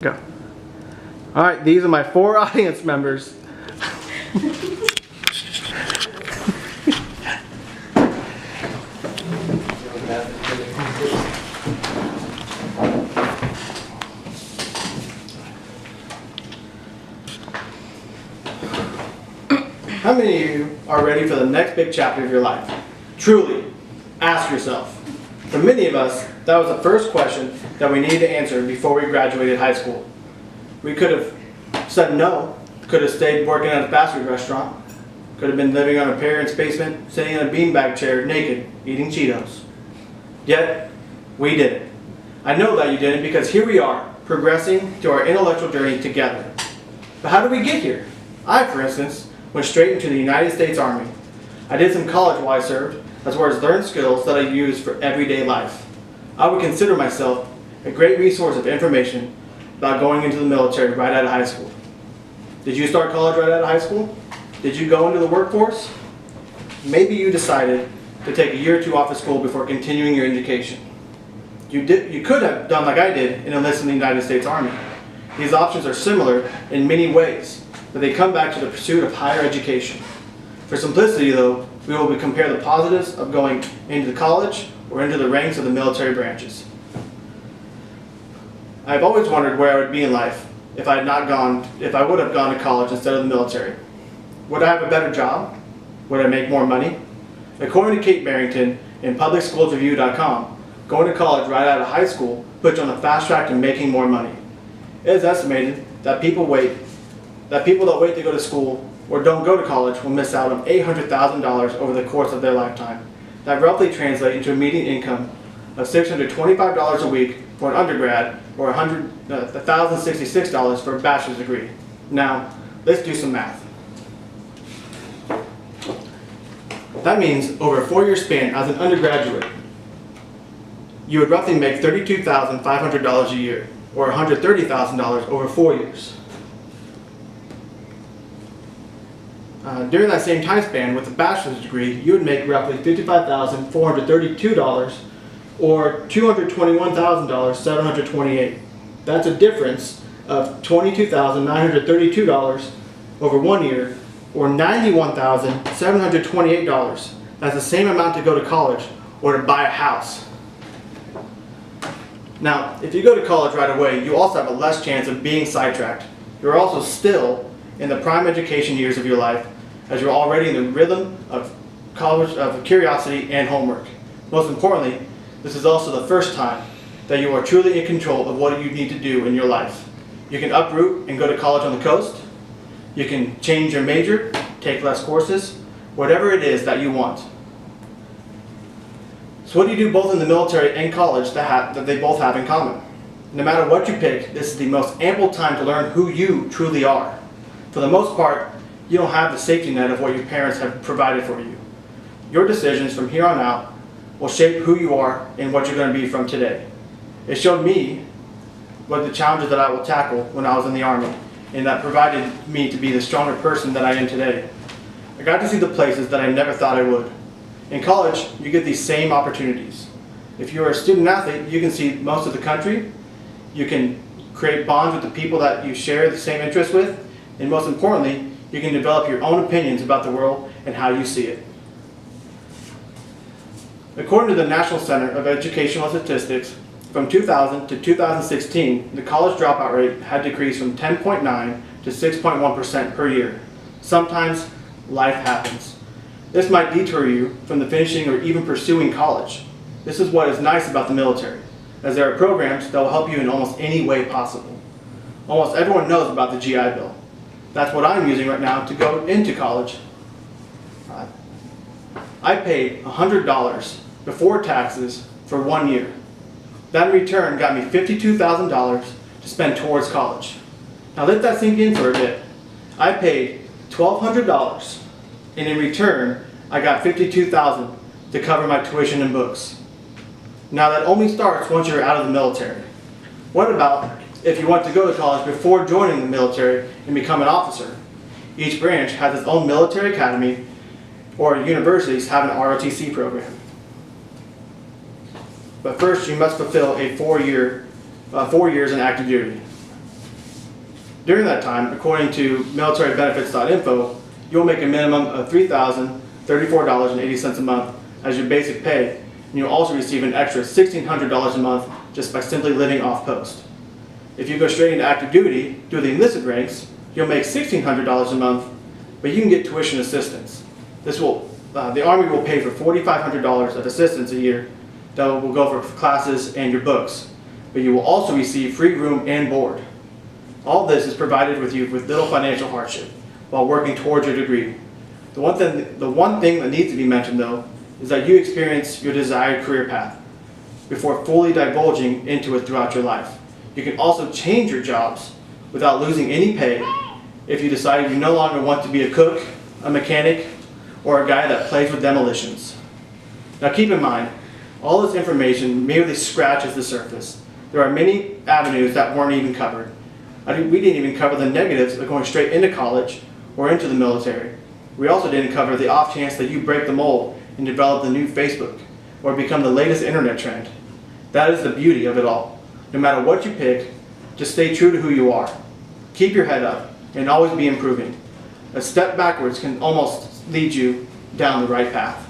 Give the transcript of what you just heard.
Go. All right, these are my 4 audience members. How many of you are ready for the next big chapter of your life? Truly, ask yourself. For many of us, that was the first question that we needed to answer before we graduated high school. We could have said no, could have stayed working at a fast food restaurant, could have been living on a parent's basement, sitting in a beanbag chair naked, eating Cheetos. Yet, we didn't. I know that you didn't because here we are, progressing through our intellectual journey together. But how did we get here? I, for instance, went straight into the United States Army. I did some college while I served, as well as learned skills that I use for everyday life. I would consider myself a great resource of information about going into the military right out of high school. Did you start college right out of high school? Did you go into the workforce? Maybe you decided to take a year or 2 off of school before continuing your education. You could have done like I did and enlisted in the United States Army. These options are similar in many ways, but they come back to the pursuit of higher education. For simplicity though, we will compare the positives of going into college or into the ranks of the military branches. I've always wondered where I would be in life if I would have gone to college instead of the military. Would I have a better job? Would I make more money? According to Kate Barrington in publicschoolsreview.com, going to college right out of high school puts you on the fast track to making more money. It is estimated that people that wait to go to school or don't go to college will miss out on $800,000 over the course of their lifetime. That roughly translates into a median income of $625 a week for an undergrad or $1,066 for a bachelor's degree. Now, let's do some math. That means over a 4-year span as an undergraduate, you would roughly make $32,500 a year, or $130,000 over 4 years. During that same time span, with a bachelor's degree, you would make roughly $55,432, or $221,728. That's a difference of $22,932 over 1 year, or $91,728. That's the same amount to go to college or to buy a house. Now, if you go to college right away, you also have a less chance of being sidetracked. You're also still in the prime education years of your life, as you're already in the rhythm of college, of curiosity and homework. Most importantly, this is also the first time that you are truly in control of what you need to do in your life. You can uproot and go to college on the coast. You can change your major, take less courses, whatever it is that you want. So what do you do both in the military and college that they both have in common? No matter what you pick, this is the most ample time to learn who you truly are. For the most part, you don't have the safety net of what your parents have provided for you. Your decisions from here on out will shape who you are and what you're going to be from today. It showed me what the challenges that I will tackle when I was in the Army, and that provided me to be the stronger person that I am today. I got to see the places that I never thought I would. In college, you get these same opportunities. If you're a student athlete, you can see most of the country, you can create bonds with the people that you share the same interests with, and most importantly, you can develop your own opinions about the world and how you see it. According to the National Center of Educational Statistics, from 2000 to 2016, the college dropout rate had decreased from 10.9 to 6.1% per year. Sometimes life happens. This might detour you from the finishing or even pursuing college. This is what is nice about the military, as there are programs that will help you in almost any way possible. Almost everyone knows about the GI Bill. That's what I'm using right now to go into college. I paid $100 before taxes for 1 year. That in return got me $52,000 to spend towards college. Now let that sink in for a bit. I paid $1,200 and in return I got $52,000 to cover my tuition and books. Now that only starts once you're out of the military. What about if you want to go to college before joining the military and become an officer? Each branch has its own military academy, or universities have an ROTC program. But first, you must fulfill a 4 years in active duty. During that time, according to militarybenefits.info, you'll make a minimum of $3,034.80 a month as your basic pay, and you'll also receive an extra $1,600 a month just by simply living off post. If you go straight into active duty, through the enlisted ranks, you'll make $1,600 a month, but you can get tuition assistance. The Army will pay for $4,500 of assistance a year that will go for classes and your books, but you will also receive free room and board. All this is provided with you with little financial hardship while working towards your degree. The one thing that needs to be mentioned, though, is that you experience your desired career path before fully divulging into it throughout your life. You can also change your jobs without losing any pay if you decide you no longer want to be a cook, a mechanic, or a guy that plays with demolitions. Now keep in mind, all this information merely scratches the surface. There are many avenues that weren't even covered. We didn't even cover the negatives of going straight into college or into the military. We also didn't cover the off chance that you break the mold and develop the new Facebook or become the latest internet trend. That is the beauty of it all. No matter what you pick, just stay true to who you are. Keep your head up and always be improving. A step backwards can almost lead you down the right path.